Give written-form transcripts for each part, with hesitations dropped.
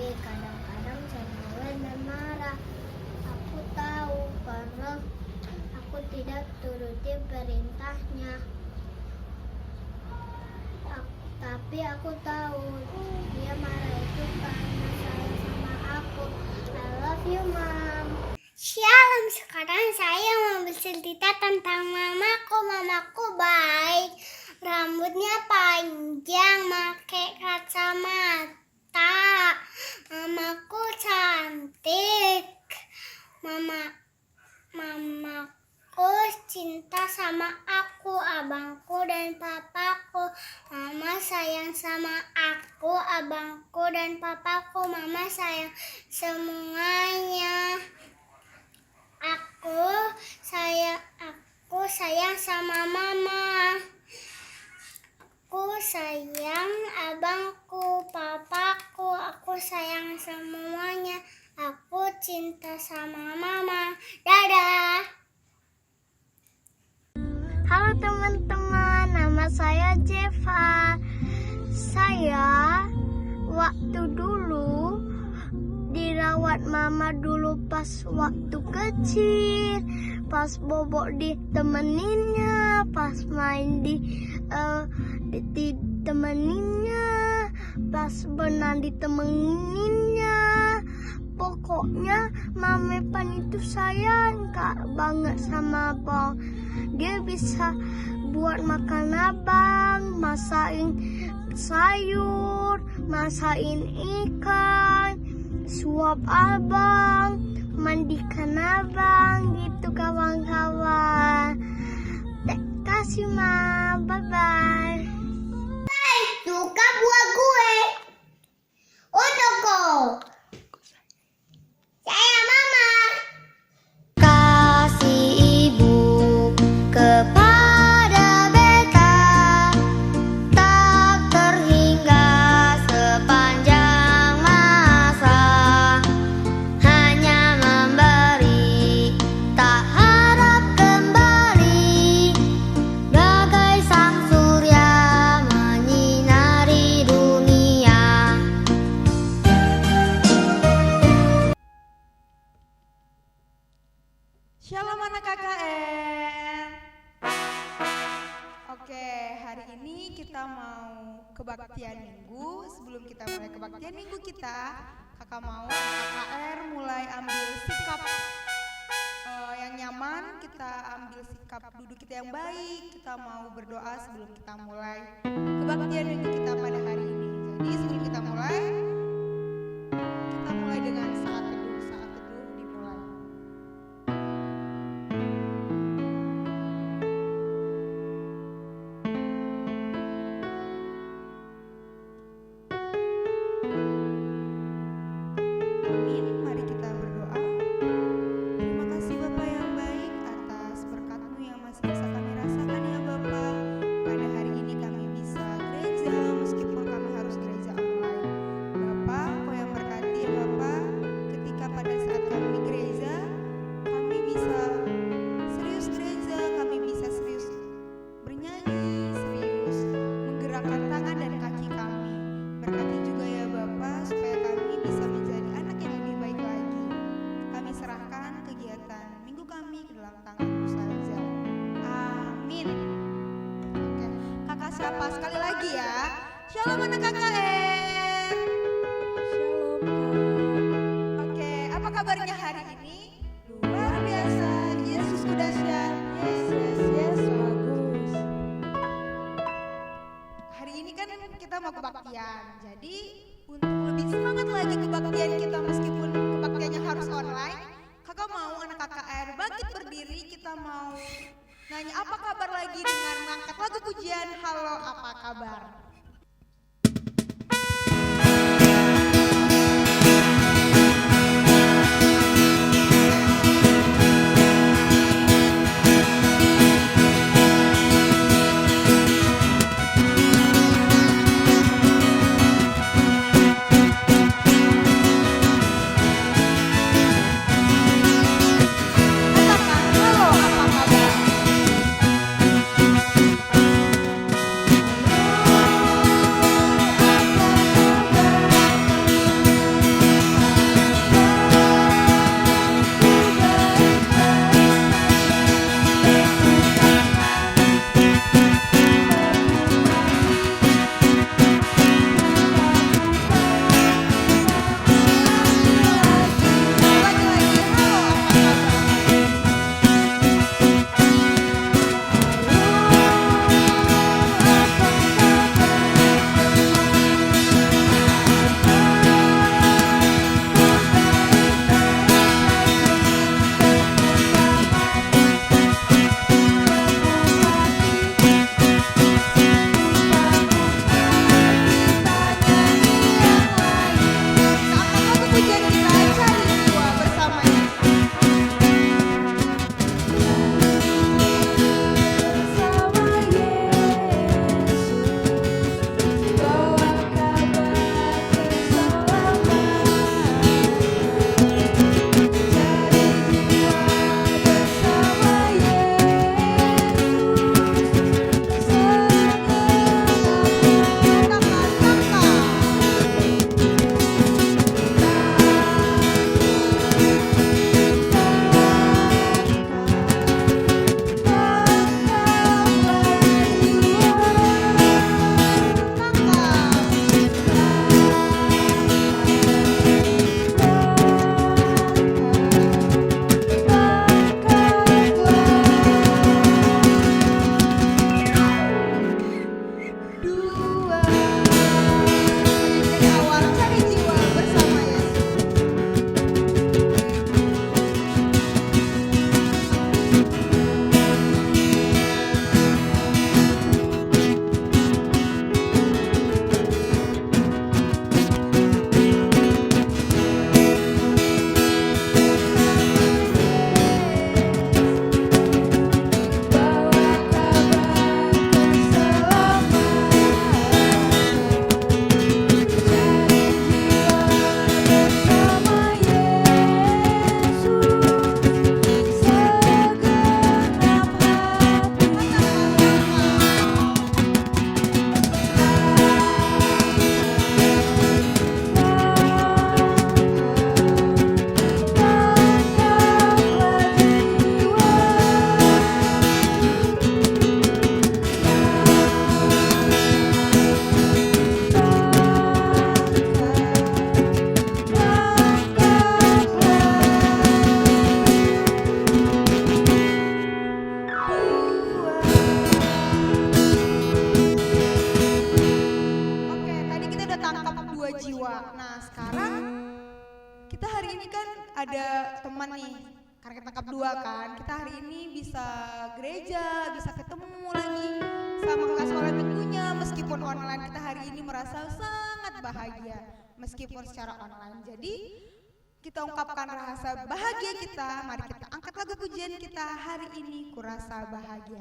tapi kadang-kadang saya mulai marah. Aku tahu karena aku tidak turuti perintahnya. Tapi aku tahu dia marah itu karena sayang sama aku. I love you, Mom. Shalom, sekarang saya mau bercerita tentang mamaku. Mamaku baik, rambutnya panjang, pakai kacamata. Mamaku cantik. Mamaku cinta sama aku, abangku dan papaku. Mama sayang sama aku, abangku dan papaku. Mama sayang semuanya. Aku sayang sama mama. Aku sayang abangku, papaku. Aku sayang semuanya. Aku cinta sama mama. Dadah. Halo teman-teman, nama saya Jeva. Saya waktu dulu dirawat mama dulu pas waktu kecil, pas bobok ditemeninnya, pas main ditemeninnya, pas berenang ditemeninnya. Pokoknya Mame Pan itu sayang banget sama abang. Dia bisa buat makan abang, masakin sayur, masakin ikan, suap abang, mandikan abang, gitu kawan-kawan. Terima kasih, Ma. Bye-bye. Suka buah gue. Untuk kau. Saya Mama. Kasih ibu kepada beta tak terhingga sepanjang masa, hanya memberi tak harap kembali, bagai sang surya menyinari dunia. Shalom anak KKN. Oke, hari ini kita mau kebaktian minggu. Sebelum kita mulai kebaktian minggu kita, kakak mau KKR mulai ambil sikap yang nyaman. Kita ambil sikap duduk kita yang baik. Kita mau berdoa sebelum kita mulai kebaktian minggu kita pada hari ini. Jadi sebelum kita mulai dengan saat teduh dimulai. Amin. Mari kita berdoa. Terima kasih Bapa yang baik atas berkat-Mu yang masih bisa kami rasakan ya Bapa. Pada hari ini kami bisa gereja meskipun kami harus gereja online. Bapa, Kau yang berkati ya Bapa. Ketika pada saat kami gereja, kami bisa serius gereja, kami bisa serius bernyanyi, serius menggerakkan tangan dan kaki kami. Berkati juga ya Bapa supaya kami bisa menjadi anak yang lebih baik lagi. Kami serahkan kegiatan minggu kami ke dalam tangan-Mu saja. Amin. Oke, kakak siapa sekali lagi ya? Shalom anak KKN. Shalom. Oke, apa kabarnya hari ini? Luar biasa. Yesus dahsyat. Yes, bagus. Hari ini kan kita mau kebaktian. Jadi untuk lebih semangat lagi kebaktian kita meskipun kebaktiannya harus online, kakak mau anak KKR bangkit berdiri. Kita mau nanya apa kabar lagi dengan mengangkat lagu pujian Halo Apa Kabar. Katakan halo apa kabar. Nah sekarang kita hari ini kan ada teman nih, karena kita tangkap dua kan, kita hari ini bisa gereja, bisa ketemu lagi sama kakak sekolah minggunya. Meskipun online, kita hari ini merasa sangat bahagia meskipun secara online. Jadi kita ungkapkan rasa bahagia kita. Mari kita angkat lagu pujian kita hari ini, Kurasa Bahagia.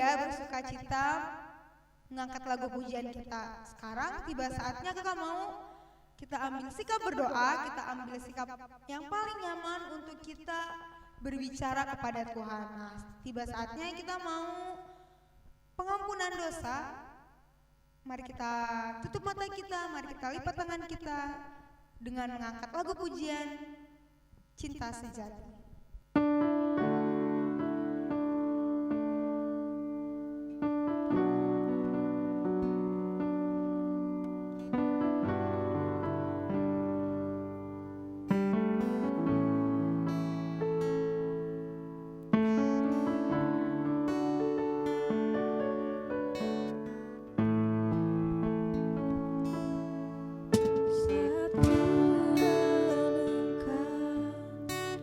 Bersukacita mengangkat lagu pujian kita. Sekarang tiba saatnya kakak mau kita ambil sikap berdoa, kita ambil sikap yang paling nyaman untuk kita berbicara kepada Tuhan. Nah, tiba saatnya kita mau pengampunan dosa. Mari kita tutup mata kita, mari kita lipat tangan kita dengan mengangkat lagu pujian Cinta Sejati.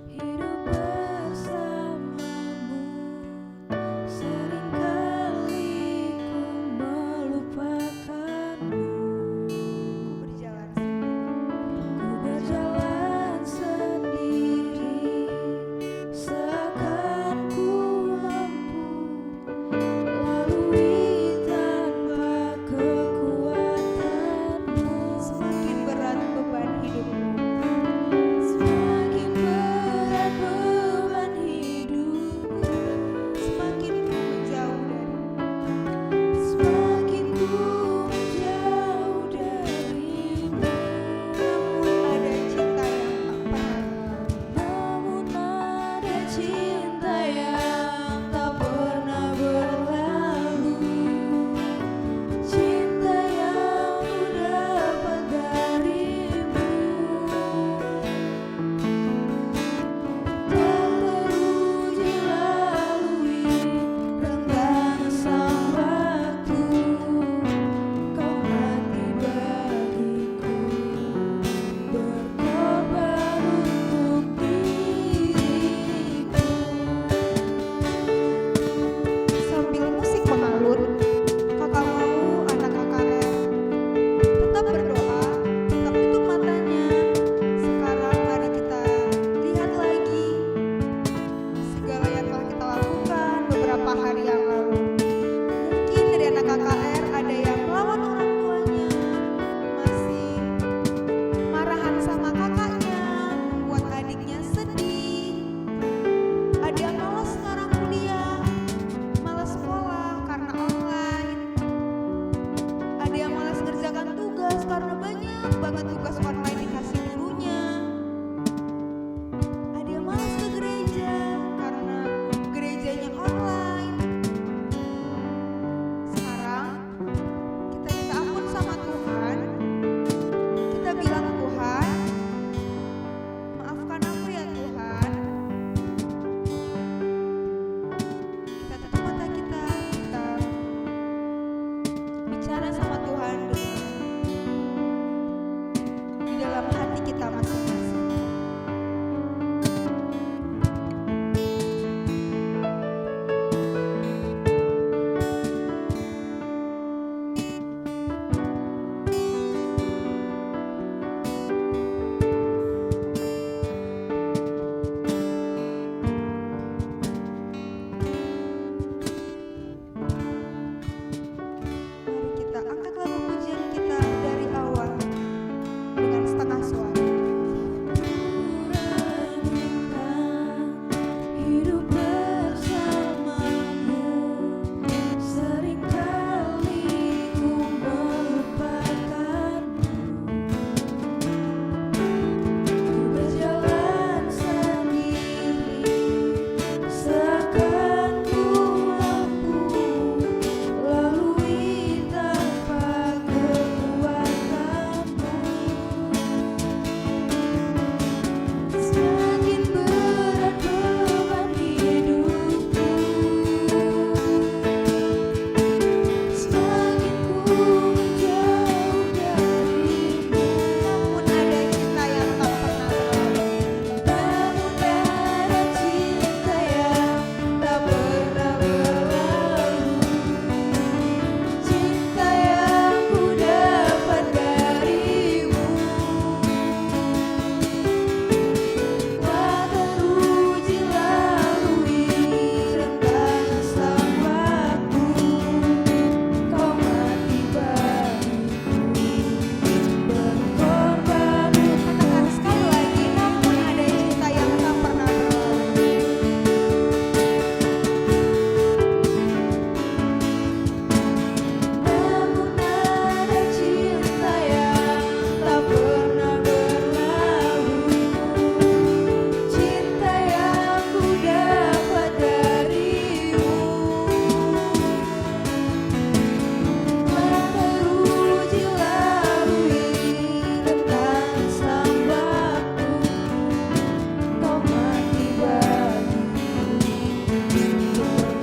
Hidup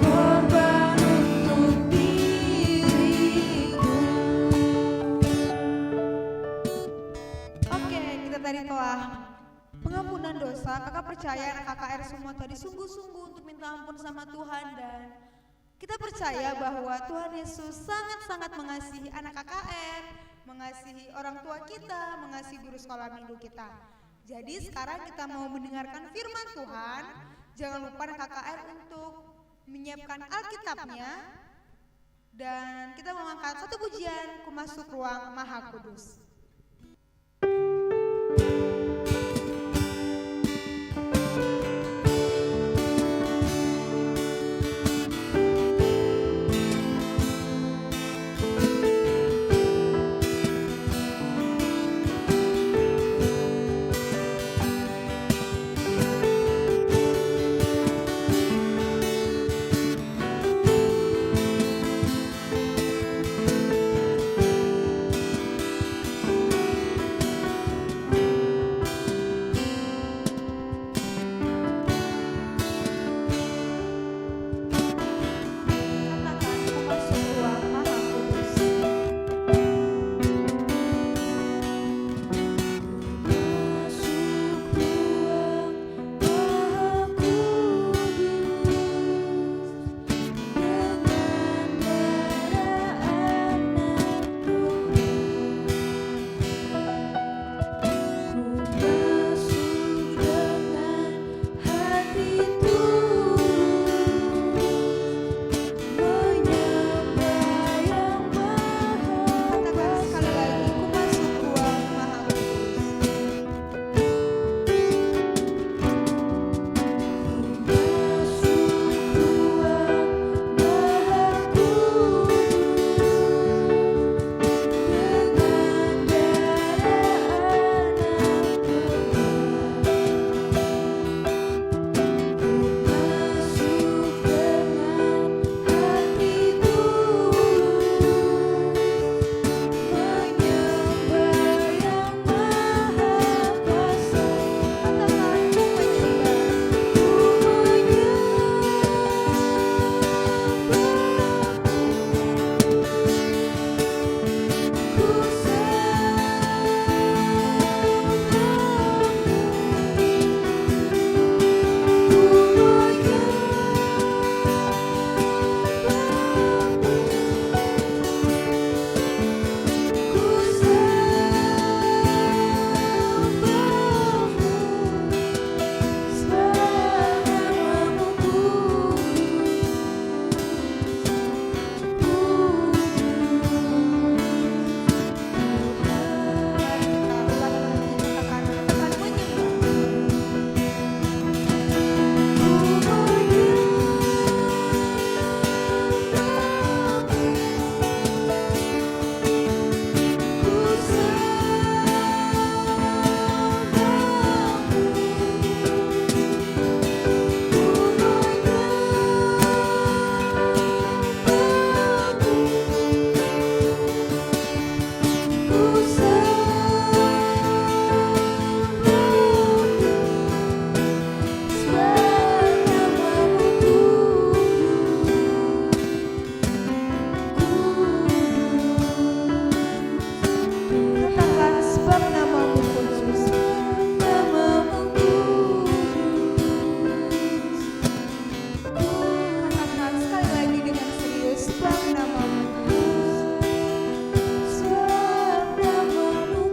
Korban untuk diriku. Oke, kita tadi telah pengampunan dosa. Kakak percaya anak KKR semua tadi sungguh-sungguh untuk minta ampun sama Tuhan, dan kita percaya bahwa Tuhan Yesus sangat-sangat mengasihi anak KKR, mengasihi orang tua kita, mengasihi guru sekolah minggu kita. Jadi sekarang kita mau mendengarkan firman Tuhan. Jangan lupa anak KKR untuk menyiapkan Alkitabnya, dan kita mau angkat satu pujian, Ku Masuk Ruang Maha Kudus. Katakan, Ku Masuk Ruang Maha Kudus. Katakan sekali lagi, Ku Masuk Ruang Maha Kudus. Katakan, Ku menyembah. Katakan, sebab namamu kudus. Katakan sekali lagi dengan serius, sebab namamu kudus. Sebab namamu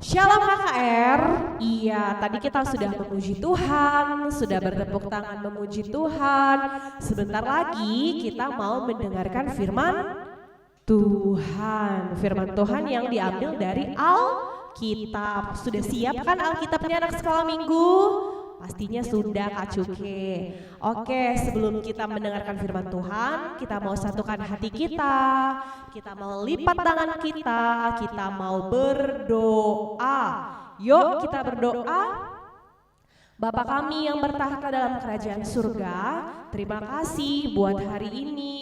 Shalom KKR. Iya, tadi kita sudah memuji Tuhan, sudah bertepuk tangan memuji Tuhan. Sebentar lagi kita mau mendengarkan firman Tuhan. Firman Tuhan yang diambil dari Alkitab. Sudah siap kan Alkitabnya anak sekolah minggu? Pastinya sudah Kak Cuke. Oke, sebelum kita mendengarkan firman Tuhan, kita mau satukan hati kita. Kita mau lipat tangan kita mau berdoa. Yuk kita berdoa. Bapa kami yang bertahta dalam kerajaan surga, terima kasih buat hari ini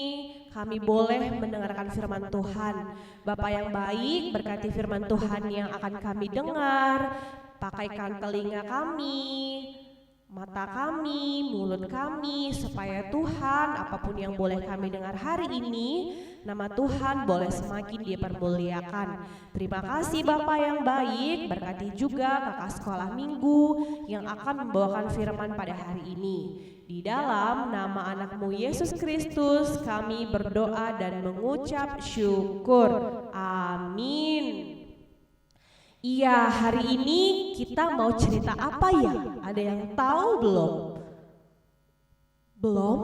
kami boleh mendengarkan firman Tuhan. Bapa yang baik, berkati firman Tuhan yang akan kami dengar, pakaikan telinga kami, mata kami, mulut kami, supaya Tuhan apapun yang boleh kami dengar hari ini, nama Tuhan boleh semakin dipermuliakan. Terima kasih Bapa yang baik, berkati juga kakak sekolah minggu yang akan membawakan firman pada hari ini. Di dalam nama anakmu Yesus Kristus kami berdoa dan mengucap syukur. Amin. Iya, hari ini kita mau cerita apa ya? Ada yang tahu belum? Belum?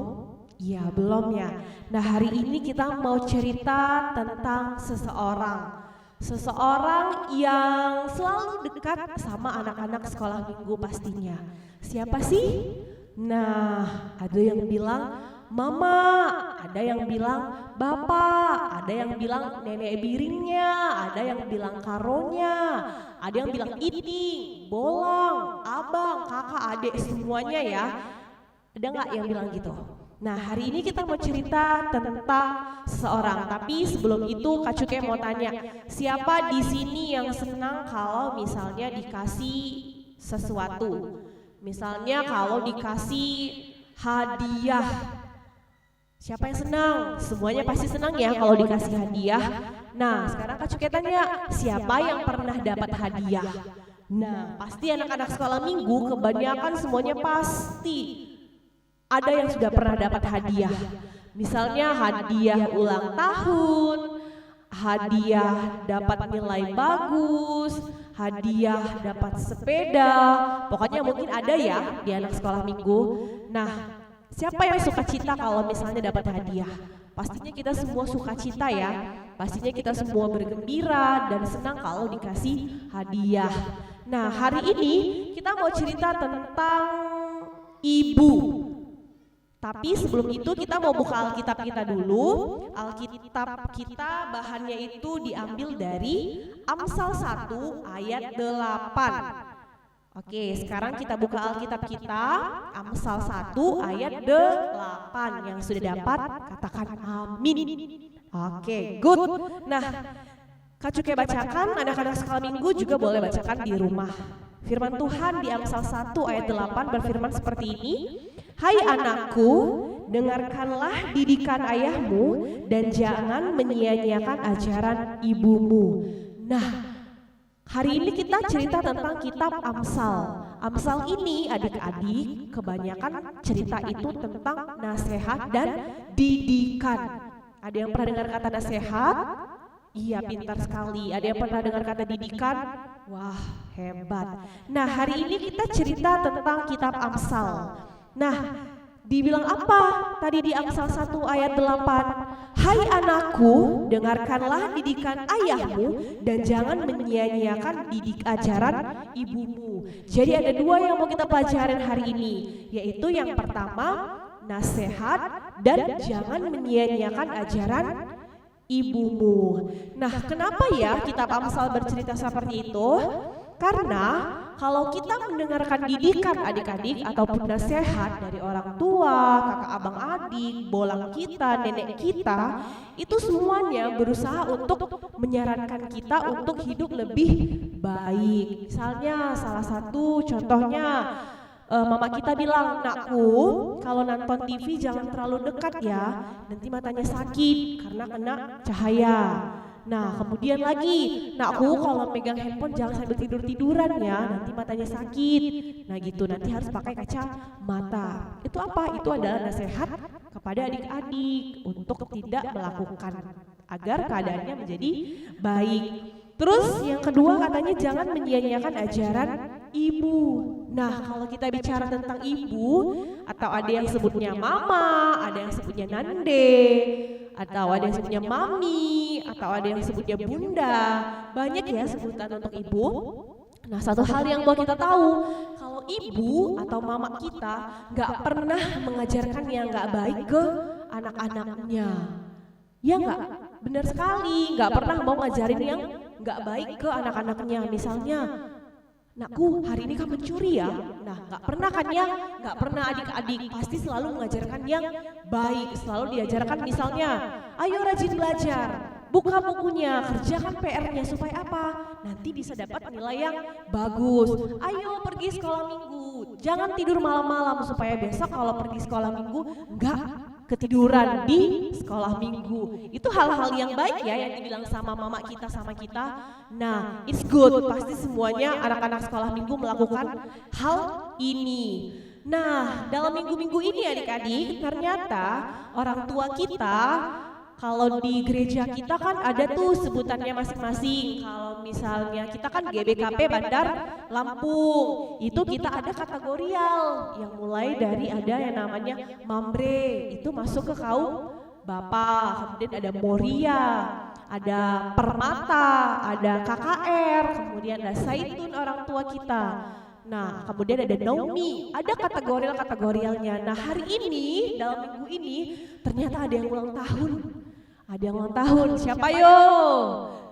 Iya, belum ya. Nah, hari ini kita mau cerita tentang seseorang. Seseorang yang selalu dekat sama anak-anak sekolah minggu pastinya. Siapa sih? Nah, ada yang bilang mama, ada yang bilang bapak, ada yang bilang nenek biringnya, ada yang bilang karonya, ada yang bilang iting, bolang, abang, kakak, adik, semuanya ya. Ada nggak yang bilang gitu? Nah, hari ini kita mau cerita tentang seseorang. Tapi sebelum itu Kak Cuke mau tanya, siapa di sini yang senang kalau misalnya dikasih sesuatu? Misalnya kalau dikasih hadiah. Siapa yang senang? Semuanya pasti senang ya kalau dikasih hadiah. Nah, sekarang Kak Cuke tanya, siapa yang pernah dapat hadiah? Nah, pasti anak-anak sekolah minggu kebanyakan semuanya pasti ada yang sudah pernah dapat hadiah. Misalnya hadiah ulang tahun, hadiah dapat nilai bagus, hadiah dapat sepeda. Pokoknya mungkin ada ya di anak sekolah minggu. Nah, siapa yang suka cita kalau misalnya dapat hadiah? Pastinya kita semua suka cita ya. Pastinya kita semua bergembira dan senang kalau dikasih hadiah. Nah, hari ini kita mau cerita tentang ibu. Tapi sebelum itu kita mau buka Alkitab kita dulu. Alkitab kita bahannya itu diambil dari Amsal 1 ayat 8. Oke, sekarang kita buka Alkitab kita, Amsal 1 ayat 8. Yang sudah dapat katakan amin. Oke, good. Nah, Kak Cuke bacakan, anak-anak sekolah minggu juga boleh bacakan di rumah. Firman Tuhan di Amsal 1 ayat 8 berfirman seperti ini. Hai anakku, dengarkanlah didikan ayahmu dan jangan menyia-nyiakan ajaran ibumu. Nah, hari ini kita cerita tentang kitab Amsal. Amsal ini adik-adik kebanyakan cerita itu tentang nasihat dan didikan. Ada yang pernah dengar kata nasihat? Iya, pintar sekali. Ada yang pernah dengar kata didikan? Wah, hebat. Nah, hari ini kita cerita tentang kitab Amsal. Nah, dibilang apa tadi di Amsal 1 ayat 8? Hai anakku, dengarkanlah didikan ayahmu dan jangan menyia-nyiakan didik ajaran ibumu. Jadi ada dua yang mau kita pelajarin hari ini, yaitu yang pertama nasihat dan jangan menyia-nyiakan ajaran ibumu. Nah, kenapa ya kitab Amsal bercerita seperti itu? Karena kalau kita mendengarkan didikan adik-adik ataupun nasihat dari orang tua, kakak abang adik, bolang kita, nenek kita, itu semuanya berusaha untuk menyarankan kita untuk hidup lebih baik. Misalnya salah satu contohnya mama kita bilang, nakku kalau nonton TV jangan terlalu dekat ya, nanti matanya sakit karena kena cahaya. Nah, kemudian lagi, nakku kalau megang handphone jangan sambil tidur-tiduran ya, nanti matanya sakit. Nah gitu, nanti harus pakai kacamata. Itu apa? Itu adalah nasihat kepada adik-adik untuk tidak melakukan agar keadaannya menjadi baik. Terus yang kedua katanya jangan menyia-nyiakan ajaran ibu. Nah, kalau kita bicara tentang ibu, atau ada yang sebutnya mama, ada yang sebutnya nande, atau ada yang sebutnya mami, atau ada yang sebutnya bunda, banyak ya sebutan untuk ibu. Nah, satu hal yang mau kita tahu, kalau ibu atau mama kita nggak pernah mengajarkan yang nggak baik ke anak-anaknya. Ya nggak? Benar sekali, nggak pernah mau ngajarin yang nggak baik ke anak-anaknya. Misalnya, Nakku, hari ini kamu mencuri ya? Nah, nggak pernah kan ya? Nggak pernah adik-adik, pasti selalu mengajarkan yang baik. Selalu diajarkan misalnya, ayo rajin belajar, buka bukunya, kerjakan PR-nya supaya apa? Nanti bisa dapat nilai yang bagus. Ayo pergi sekolah minggu, jangan tidur malam-malam supaya besok kalau pergi sekolah minggu nggak ketiduran di sekolah minggu. Itu hal-hal yang baik ya yang dibilang sama mama kita sama kita. Nah, it's good. Pasti semuanya anak-anak sekolah minggu melakukan hal ini. Nah, dalam minggu-minggu ini adik-adik, ternyata orang tua kita kalau di gereja kita kan ada tuh sebutannya masing-masing. Kalau misalnya kita kan GBKP Bandar Lampung, itu kita ada kategorial yang mulai dari ada yang namanya Mambre, itu masuk ke kaum Bapak, kemudian ada Moria, ada Permata, ada KKR, kemudian ada Saitun orang tua kita. Nah, kemudian ada Naomi, ada kategorialnya. Nah, hari ini, dalam minggu ini, ternyata ada yang ulang tahun. Ada yang ulang tahun, siapa yo?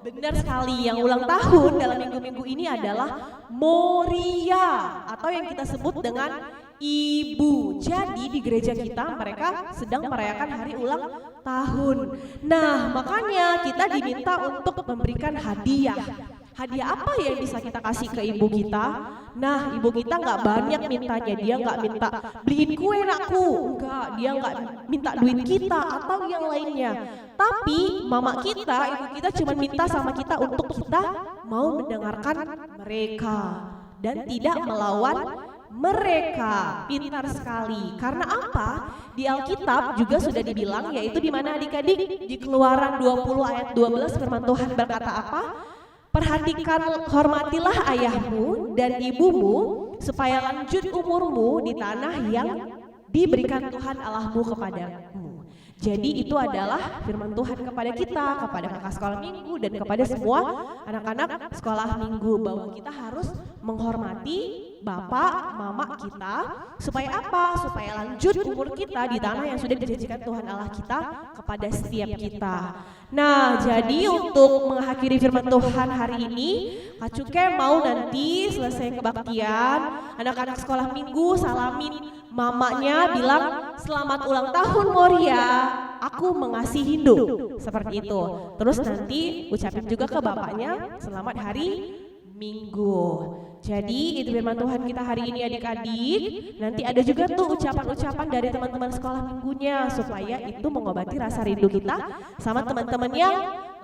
Benar sekali, yang ulang tahun dalam minggu-minggu ini adalah Moria, atau yang kita sebut dengan ibu. Jadi di gereja kita mereka sedang merayakan hari ulang tahun. Nah, makanya kita diminta untuk memberikan hadiah. Hadiah apa yang bisa kita kasih ke ibu kita? Nah, ibu kita nggak banyak mintanya, dia nggak minta beliin kue nakku, enggak, dia nggak minta duit kita atau yang lainnya. Tapi mama kita, ibu kita cuma minta sama kita untuk kita mau mendengarkan mereka dan tidak melawan mereka. Pintar sekali. Karena apa? Di Alkitab juga sudah dibilang, yaitu di mana adik-adik? Di Keluaran 20 ayat 12 firman Tuhan berkata apa? Perhatikan, hormatilah ayahmu dan ibumu supaya lanjut umurmu di tanah yang diberikan Tuhan Allahmu kepadamu. Jadi itu adalah firman Tuhan kepada kita, kepada kakak sekolah minggu dan kepada semua anak-anak sekolah minggu, bahwa kita harus menghormati bapak, mama kita, supaya apa? Supaya lanjut umur kita di tanah yang sudah dijanjikan Tuhan Allah kita kepada setiap kita. Nah, jadi untuk mengakhiri firman Tuhan hari ini, Kak Cuke mau nanti selesai kebaktian, anak-anak sekolah minggu salamin mamanya, bilang selamat ulang tahun Moria, aku mengasihi hidup, seperti itu. Terus nanti ucapin juga ke bapaknya selamat hari Minggu. Jadi itu firman Tuhan kita hari ini adik-adik. Nanti ada juga tuh ucapan-ucapan dari teman-teman sekolah minggunya, supaya itu mengobati rasa rindu kita sama teman-teman yang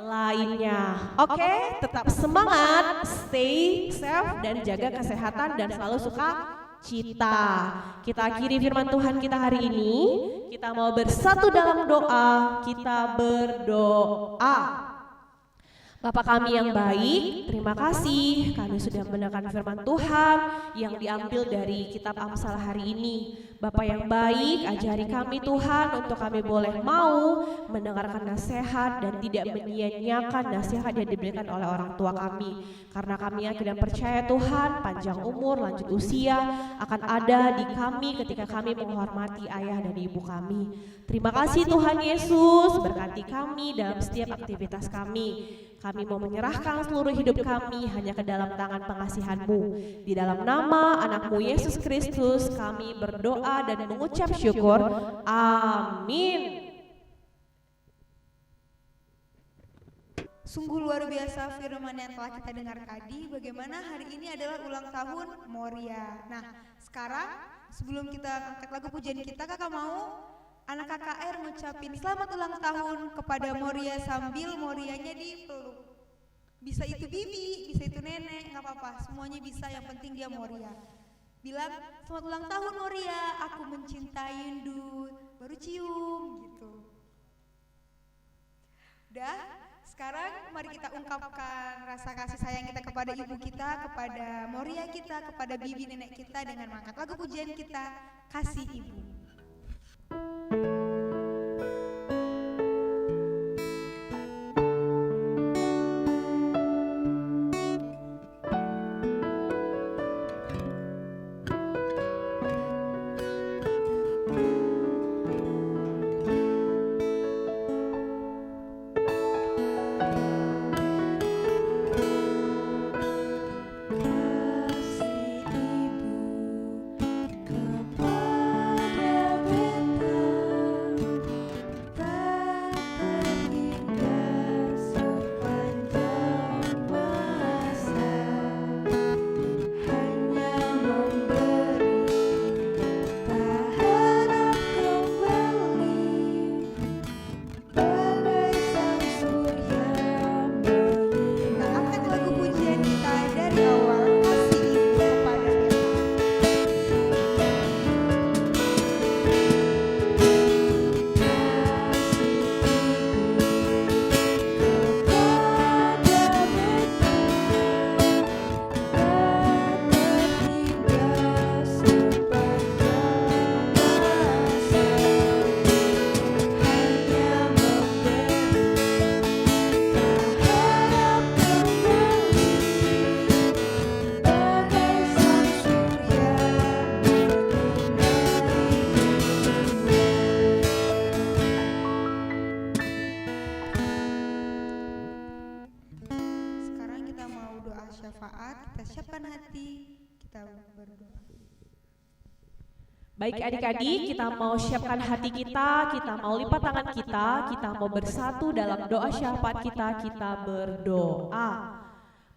lainnya. Oke, tetap semangat, stay safe dan jaga kesehatan dan selalu suka cita. Kita akhiri firman Tuhan kita hari ini. Kita mau bersatu dalam doa. Kita berdoa. Bapa kami yang baik, terima kasih kami sudah mendengarkan firman Tuhan yang diambil dari kitab Amsal hari ini. Bapa yang baik, ajari kami Tuhan untuk kami boleh mau mendengarkan nasihat dan tidak menyia-nyiakan nasihat yang diberikan oleh orang tua kami. Karena kami yakin dan percaya Tuhan, panjang umur, lanjut usia akan ada di kami ketika kami menghormati ayah dan ibu kami. Terima kasih Tuhan Yesus, berkati kami dalam setiap aktivitas kami. Kami mau menyerahkan seluruh hidup kami hanya ke dalam tangan pengasihan-Mu. Di dalam nama anak-Mu Yesus Kristus kami berdoa dan mengucap syukur. Amin. Sungguh luar biasa firman yang telah kita dengar tadi, bagaimana hari ini adalah ulang tahun Moria. Nah, sekarang sebelum kita angkat lagu pujian kita, kakak mau anak KKR ngucapin selamat ulang tahun kepada Moria sambil Morianya dipeluk. Bisa itu bibi, bisa itu nenek, nggak apa-apa, semuanya bisa, yang penting dia Moria. Bilang selamat ulang tahun Moria, aku mencintai Ndut, baru cium gitu. Udah, sekarang mari kita ungkapkan rasa kasih sayang kita kepada ibu kita, kepada Moria kita, kepada bibi nenek kita dengan mengangkat lagu pujian kita, Kasih Ibu. kita siapkan hati, kita berdoa. Baik adik-adik, kita mau siapkan hati kita mau lipat tangan kita mau bersatu dalam doa syafaat kita berdoa.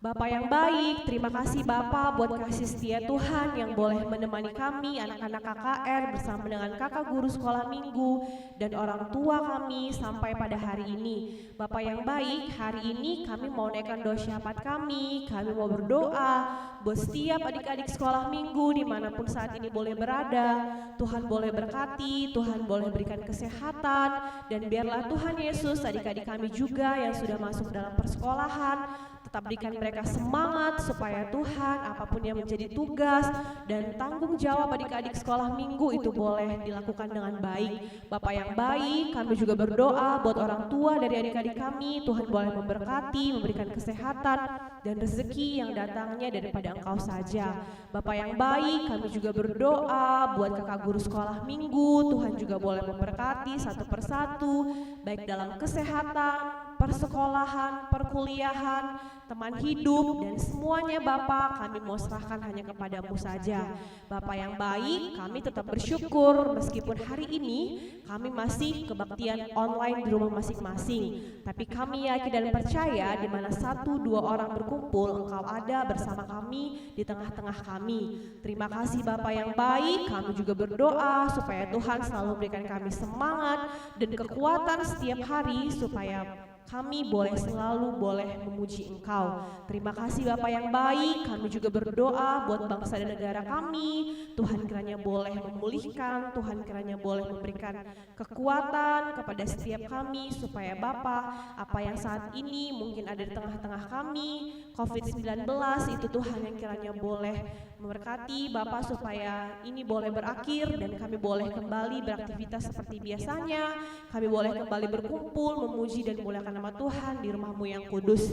Bapak yang baik, terima kasih Bapak buat kasih setia Tuhan yang boleh menemani kami anak-anak KKR bersama dengan kakak guru sekolah minggu dan orang tua kami sampai pada hari ini. Bapak yang baik, hari ini kami mau naikkan doa syafaat kami mau berdoa buat setiap adik-adik sekolah minggu dimanapun saat ini boleh berada. Tuhan boleh berkati, Tuhan boleh berikan kesehatan, dan biarlah Tuhan Yesus adik-adik kami juga yang sudah masuk dalam persekolahan tetap berikan mereka semangat supaya Tuhan apapun yang menjadi tugas dan tanggung jawab adik-adik sekolah minggu itu boleh dilakukan dengan baik. Bapak yang baik, kami juga berdoa buat orang tua dari adik-adik kami, Tuhan boleh memberkati, memberikan kesehatan dan rezeki yang datangnya daripada Engkau saja. Bapak yang baik, kami juga berdoa buat kakak guru sekolah minggu, Tuhan juga boleh memberkati satu persatu, baik dalam kesehatan, persekolahan, perkuliahan, teman hidup, dan semuanya Bapak kami mau serahkan hanya kepadamu saja. Bapak yang baik, kami tetap bersyukur meskipun hari ini kami masih kebaktian online di rumah masing-masing. Tapi kami yakin dan percaya di mana 1-2 orang berkumpul, Engkau ada bersama kami di tengah-tengah kami. Terima kasih Bapak yang baik, kami juga berdoa supaya Tuhan selalu berikan kami semangat dan kekuatan setiap hari supaya kami selalu boleh memuji Engkau. Terima kasih Bapak yang baik, kami juga berdoa buat bangsa dan negara kami. Tuhan kiranya boleh memulihkan, Tuhan kiranya boleh memberikan kekuatan kepada setiap kami supaya Bapak, apa yang saat ini mungkin ada di tengah-tengah kami, COVID-19 itu Tuhan yang kiranya boleh memberkati Bapak supaya ini boleh berakhir dan kami boleh kembali beraktivitas seperti biasanya. Kami boleh kembali berkumpul, memuji dan memuliakan nama Tuhan di rumah-Mu yang kudus.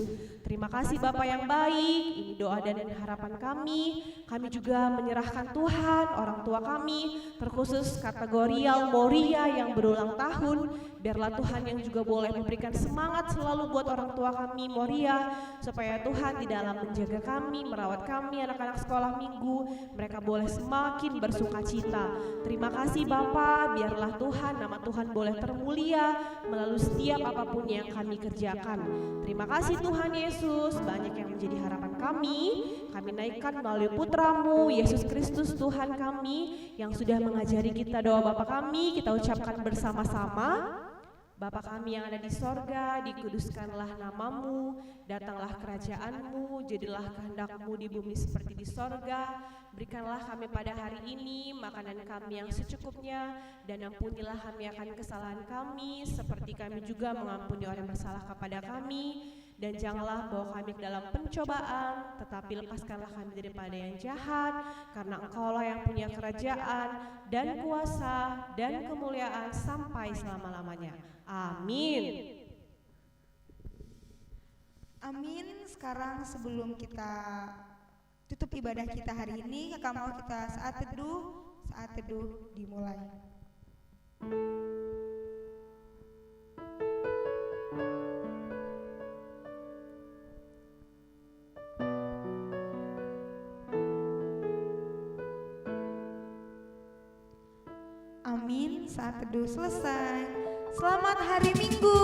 Terima kasih Bapak yang baik, ini doa dan harapan kami. Kami juga menyerahkan Tuhan, orang tua kami, terkhusus kategorial Moria yang berulang tahun. Biarlah Tuhan yang juga boleh memberikan semangat selalu buat orang tua kami Moria, supaya Tuhan di dalam menjaga kami, merawat kami, anak-anak sekolah minggu, mereka boleh semakin bersuka cita. Terima kasih Bapak, biarlah Tuhan, nama Tuhan boleh termulia melalui setiap apapun yang kami kerjakan. Terima kasih Tuhan Yesus, banyak yang menjadi harapan kami naikkan melalui putra-Mu, Yesus Kristus Tuhan kami, yang sudah mengajari kita doa Bapa kami, kita ucapkan bersama-sama. Bapa kami yang ada di sorga, dikuduskanlah namamu, datanglah kerajaan-Mu, jadilah kehendak-Mu di bumi seperti di sorga. Berikanlah kami pada hari ini makanan kami yang secukupnya, dan ampunilah kami akan kesalahan kami, seperti kami juga mengampuni orang yang bersalah kepada kami. Dan janganlah bawa kami ke dalam pencobaan, tetapi lepaskanlah kami daripada yang jahat, karena Engkaulah yang punya kerajaan, dan kuasa, dan kemuliaan sampai selama-lamanya. Amin. Amin. Sekarang sebelum kita tutup ibadah kita hari ini, kakak mau kita saat teduh dimulai. Amin. Saat teduh selesai. Selamat hari Minggu.